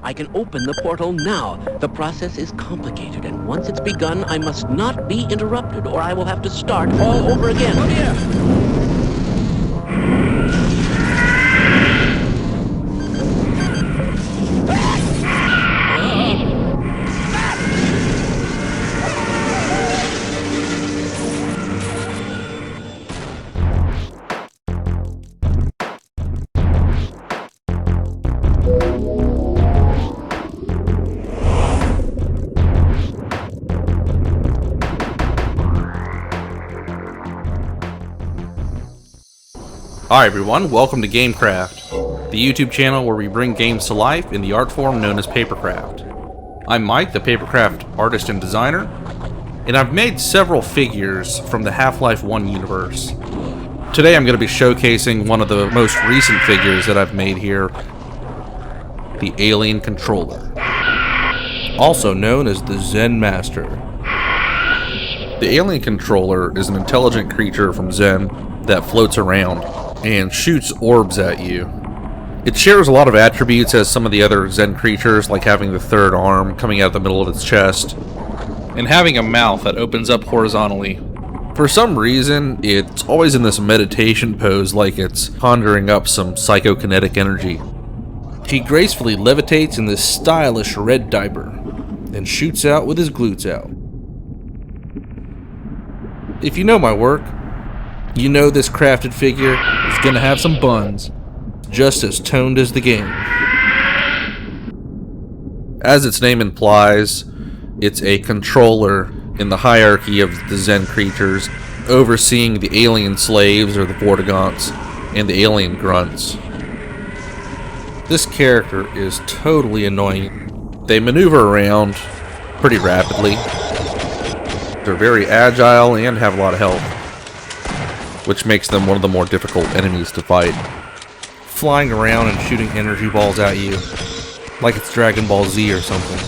I can open the portal now. The process is complicated, and once it's begun, I must not be interrupted, or I will have to start all over again. Oh, yeah. Hi everyone, welcome to Gameqraft, the YouTube channel where we bring games to life in the art form known as Papercraft. I'm Mike, the Papercraft artist and designer, and I've made several figures from the Half-Life 1 universe. Today I'm going to be showcasing one of the most recent figures that I've made here, the Alien Controller, also known as the Zen Master. The Alien Controller is an intelligent creature from Zen that floats around and shoots orbs at you. It shares a lot of attributes as some of the other Zen creatures, like having the third arm coming out of the middle of its chest, and having a mouth that opens up horizontally. For some reason, it's always in this meditation pose like it's conjuring up some psychokinetic energy. He gracefully levitates in this stylish red diaper, and shoots out with his glutes out. If you know my work, you know this crafted figure is gonna have some buns, just as toned as the game. As its name implies, it's a controller in the hierarchy of the Zen creatures, overseeing the alien slaves, or the Vortigaunts, and the Alien Grunts. This character is totally annoying. They maneuver around pretty rapidly. They're very agile and have a lot of health, which makes them one of the more difficult enemies to fight. Flying around and shooting energy balls at you, like it's Dragon Ball Z or something.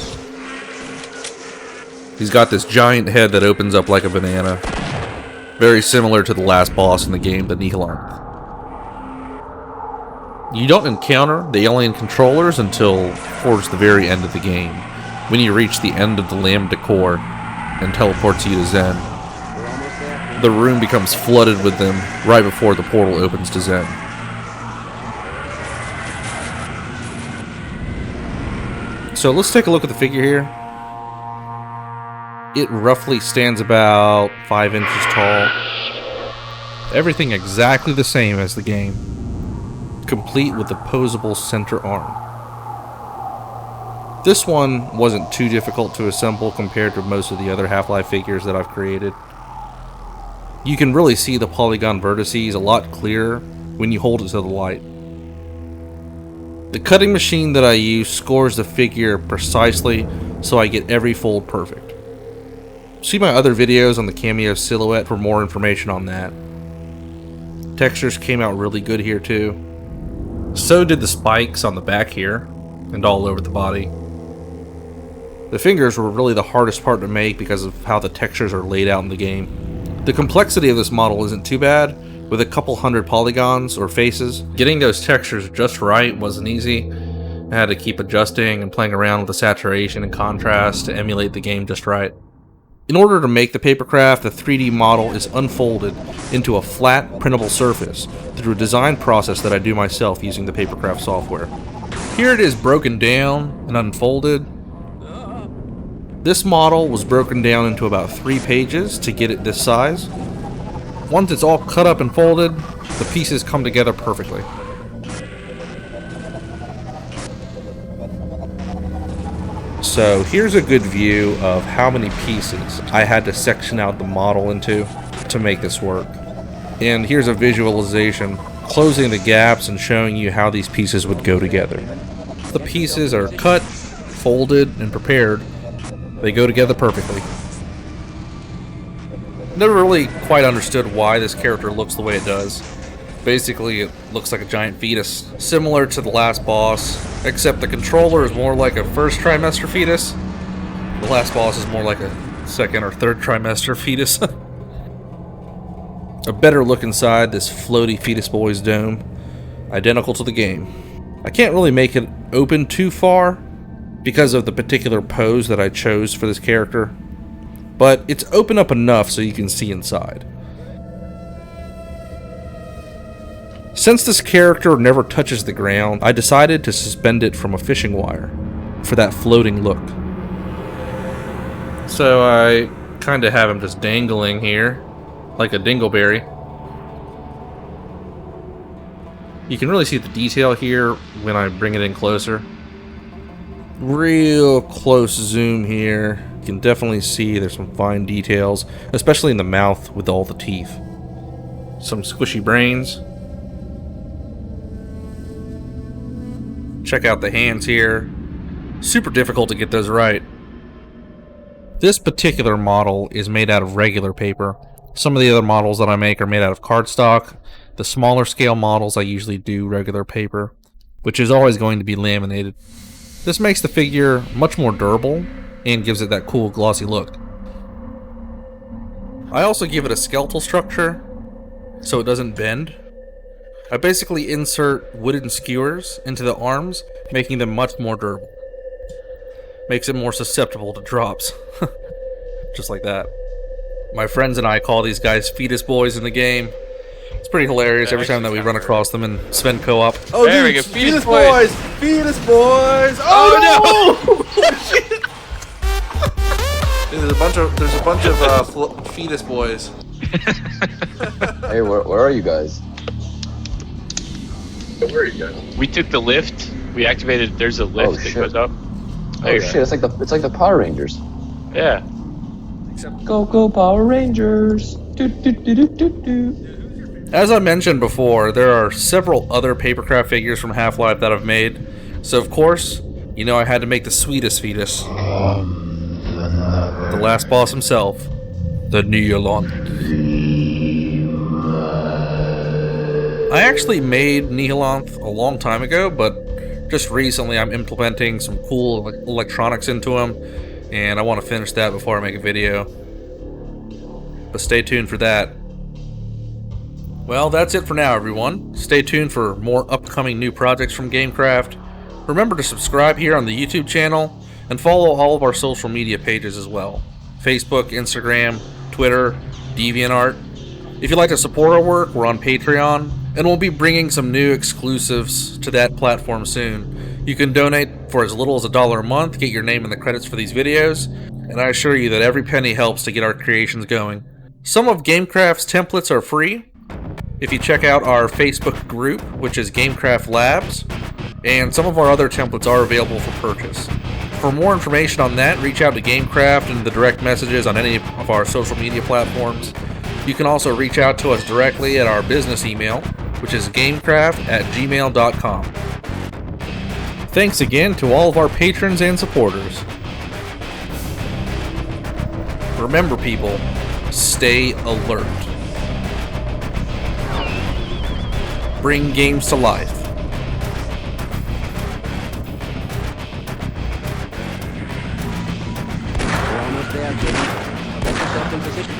He's got this giant head that opens up like a banana, very similar to the last boss in the game, the Nihilanth. You don't encounter the alien controllers until towards the very end of the game, when you reach the end of the Lambda Core and teleports you to Zen. The room becomes flooded with them right before the portal opens to Zen. So let's take a look at the figure here. It roughly stands about 5 inches tall. Everything exactly the same as the game, complete with the posable center arm. This one wasn't too difficult to assemble compared to most of the other Half-Life figures that I've created. You can really see the polygon vertices a lot clearer when you hold it to the light. The cutting machine that I use scores the figure precisely so I get every fold perfect. See my other videos on the Cameo Silhouette for more information on that. Textures came out really good here too. So did the spikes on the back here and all over the body. The fingers were really the hardest part to make because of how the textures are laid out in the game. The complexity of this model isn't too bad, with a couple hundred polygons or faces. Getting those textures just right wasn't easy. I had to keep adjusting and playing around with the saturation and contrast to emulate the game just right. In order to make the Papercraft, the 3D model is unfolded into a flat, printable surface through a design process that I do myself using the Papercraft software. Here it is broken down and unfolded. This model was broken down into about 3 pages to get it this size. Once it's all cut up and folded, the pieces come together perfectly. So here's a good view of how many pieces I had to section out the model into to make this work. And here's a visualization closing the gaps and showing you how these pieces would go together. The pieces are cut, folded, and prepared. They go together perfectly. Never really quite understood why this character looks the way it does. Basically, it looks like a giant fetus, similar to the last boss, except the controller is more like a first trimester fetus. The last boss is more like a second or third trimester fetus. A better look inside this floaty fetus boy's dome, identical to the game. I can't really make it open too far, because of the particular pose that I chose for this character, but it's open up enough so you can see inside. Since this character never touches the ground, I decided to suspend it from a fishing wire for that floating look. So I kind of have him just dangling here, like a dingleberry. You can really see the detail here when I bring it in closer. Real close zoom here. You can definitely see there's some fine details, especially in the mouth with all the teeth. Some squishy brains. Check out the hands here. Super difficult to get those right. This particular model is made out of regular paper. Some of the other models that I make are made out of cardstock. The smaller scale models I usually do regular paper, which is always going to be laminated. This makes the figure much more durable and gives it that cool glossy look. I also give it a skeletal structure so it doesn't bend. I basically insert wooden skewers into the arms, making them much more durable. Makes it more susceptible to drops. Just like that. My friends and I call these guys fetus boys in the game. It's pretty hilarious every time that we run across them and spend co-op. Oh, there we go. Fetus boys! Fetus boys! Oh, no! Dude, there's a bunch of fetus boys. Hey, where are you guys? Where are you guys? We took the lift. We activated. There's a lift that goes up. Oh shit! It's like the Power Rangers. Yeah. Go Power Rangers! Do, do, do, do, do, do. As I mentioned before, there are several other Papercraft figures from Half-Life that I've made. So of course, you know I had to make the sweetest fetus. The last boss himself, the Nihilon. I actually made Nihilonth a long time ago, but just recently I'm implementing some cool electronics into him, and I want to finish that before I make a video. But stay tuned for that. Well, that's it for now, everyone. Stay tuned for more upcoming new projects from Gameqraft. Remember to subscribe here on the YouTube channel, and follow all of our social media pages as well. Facebook, Instagram, Twitter, DeviantArt. If you'd like to support our work, we're on Patreon, and we'll be bringing some new exclusives to that platform soon. You can donate for as little as $1 a month, get your name in the credits for these videos, and I assure you that every penny helps to get our creations going. Some of Gameqraft's templates are free if you check out our Facebook group, which is Gameqraft Labs, and some of our other templates are available for purchase. For more information on that, reach out to Gameqraft in the direct messages on any of our social media platforms. You can also reach out to us directly at our business email, which is gamecraft@gmail.com. Thanks again to all of our patrons and supporters. Remember, people, stay alert. Bring games to life. We're almost there, Jimmy. Get yourself in position.